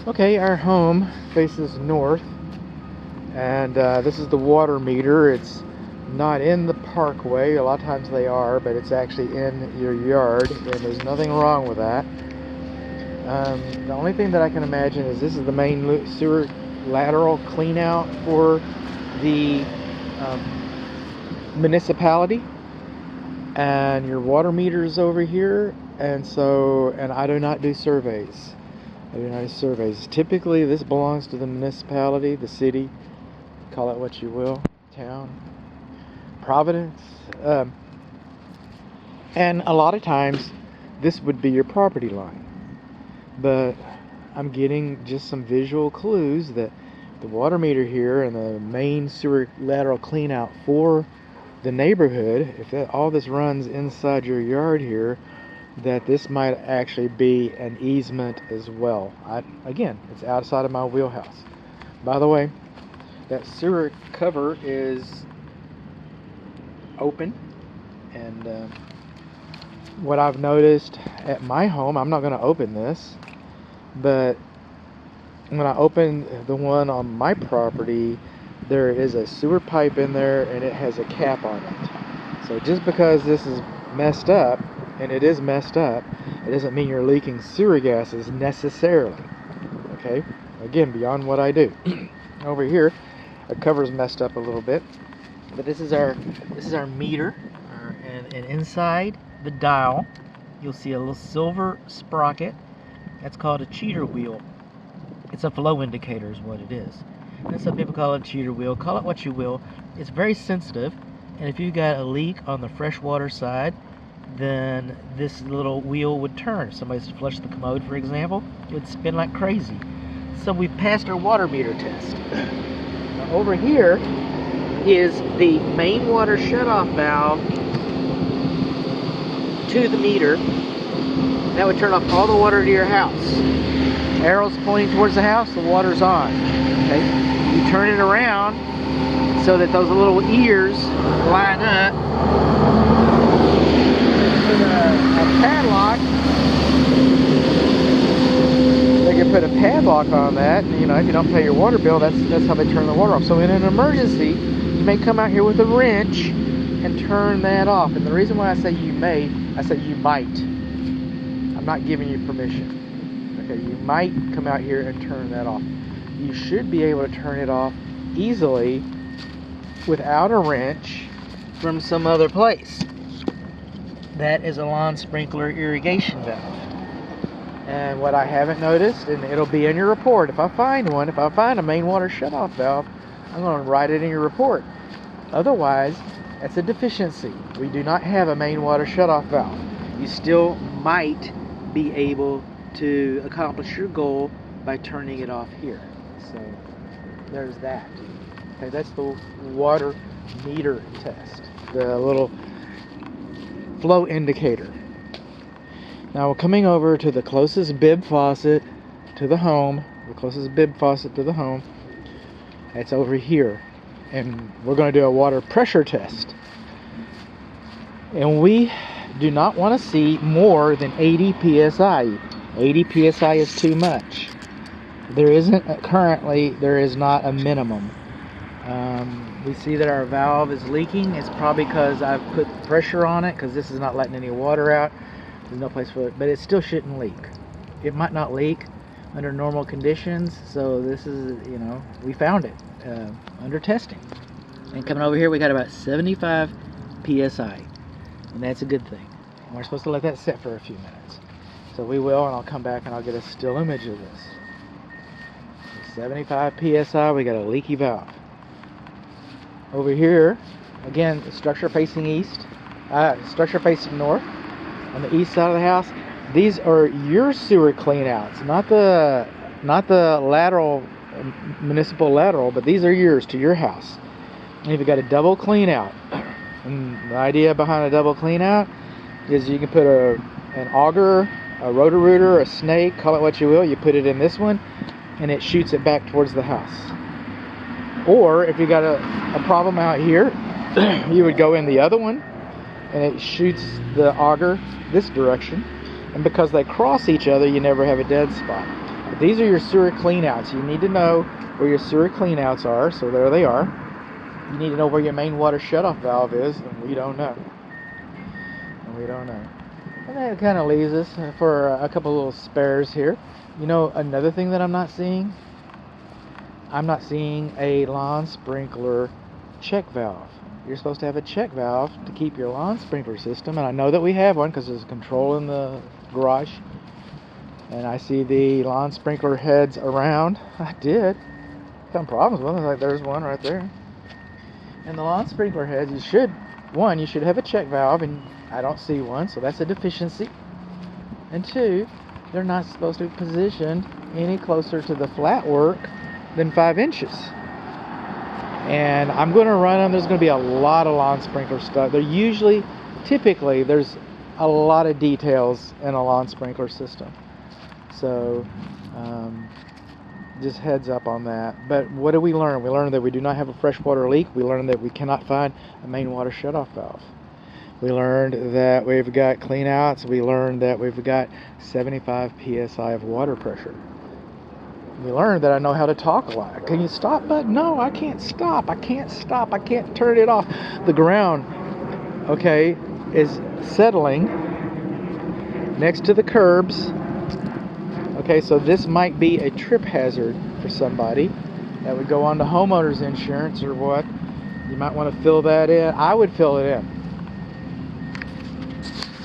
Okay, our home faces north, and this is the water meter. It's not in the parkway. A lot of times they are, but it's actually in your yard, and there's nothing wrong with that. The only thing that I can imagine is this is the main sewer lateral clean out for the municipality, and your water meter is over here, and I do not do surveys. I do not do surveys. Typically this belongs to the municipality, the city, call it what you will, town, Providence, and a lot of times this would be your property line, but I'm getting just some visual clues that the water meter here and the main sewer lateral clean out for the neighborhood, if all this runs inside your yard here, that this might actually be an easement as well. Again, it's outside of my wheelhouse. By the way, that sewer cover is open, and what I've noticed at my home, I'm not going to open this, but when I open the one on my property, there is a sewer pipe in there and it has a cap on it. So just because this is messed up, and it is messed up, it doesn't mean you're leaking sewer gases necessarily. Okay, again, beyond what I do. Over here, our cover's messed up a little bit, but this is our meter, and inside the dial, you'll see a little silver sprocket. That's called a cheater wheel. It's a flow indicator is what it is. And some people call it a cheater wheel. Call it what you will. It's very sensitive, and if you got a leak on the freshwater side, then this little wheel would turn. If somebody's flushed the commode, for example, it would spin like crazy. So we passed our water meter test. Now over here is the main water shutoff valve to the meter. That would turn off all the water to your house. Arrows pointing towards the house, the water's on. Okay? You turn it around so that those little ears line up. Put a padlock. They can put a padlock on that. You know, if you don't pay your water bill, that's how they turn the water off. So in an emergency, you may come out here with a wrench and turn that off. And the reason why I say you may, I say you might. I'm not giving you permission. Okay, you might come out here and turn that off. You should be able to turn it off easily without a wrench from some other place. That is a lawn sprinkler irrigation valve. And what I haven't noticed, and it'll be in your report, if I find one, if I find a main water shutoff valve, I'm going to write it in your report. Otherwise, that's a deficiency. We do not have a main water shutoff valve. You still might be able to accomplish your goal by turning it off here. So there's that. Okay, that's the water meter test, the little flow indicator. Now we're coming over to the closest bib faucet to the home. The closest bib faucet to the home. It's over here, and we're going to do a water pressure test. And we do not want to see more than 80 psi. 80 psi is too much. There is not a minimum. We see that our valve is leaking. It's probably because I've put pressure on it, because this is not letting any water out. There's no place for it, but it still shouldn't leak. It might not leak under normal conditions, so this is, you know, we found it under testing. And coming over here, we got about 75 psi, and that's a good thing. And we're supposed to let that sit for a few minutes. So we will, and I'll come back and I'll get a still image of this. 75 psi, we got a leaky valve. Over here, again, the structure facing east, structure facing north, on the east side of the house. These are your sewer cleanouts, not the lateral, municipal lateral, but these are yours to your house. And if you got a double clean out, and the idea behind a double clean out is you can put an auger, a rotor-rooter, a snake, call it what you will. You put it in this one and it shoots it back towards the house. Or if you got a problem out here, you would go in the other one and it shoots the auger this direction, and because they cross each other, you never have a dead spot. These are your sewer cleanouts. You need to know where your sewer cleanouts are, so there they are. You need to know where your main water shutoff valve is, and we don't know. And that kind of leaves us for a couple little spares here. You know, another thing that I'm not seeing a lawn sprinkler check valve. You're supposed to have a check valve to keep your lawn sprinkler system, and I know that we have one because there's a control in the garage. And I see the lawn sprinkler heads around. I did. Some problems with them. Like there's one right there. And the lawn sprinkler heads, you should have a check valve, and I don't see one, so that's a deficiency. And two, they're not supposed to be positioned any closer to the flat work than 5 inches. And I'm going to run them. There's going to be a lot of lawn sprinkler stuff. Typically, there's a lot of details in a lawn sprinkler system. So, just heads up on that. But what did we learn? We learned that we do not have a freshwater leak. We learned that we cannot find a main water shutoff valve. We learned that we've got cleanouts. We learned that we've got 75 psi of water pressure. We learned that I know how to talk a lot. Can you stop button? No, I can't stop. I can't turn it off. The ground, okay, is settling next to the curbs. Okay, so this might be a trip hazard for somebody. That would go on to homeowner's insurance or what. You might want to fill that in. I would fill it in.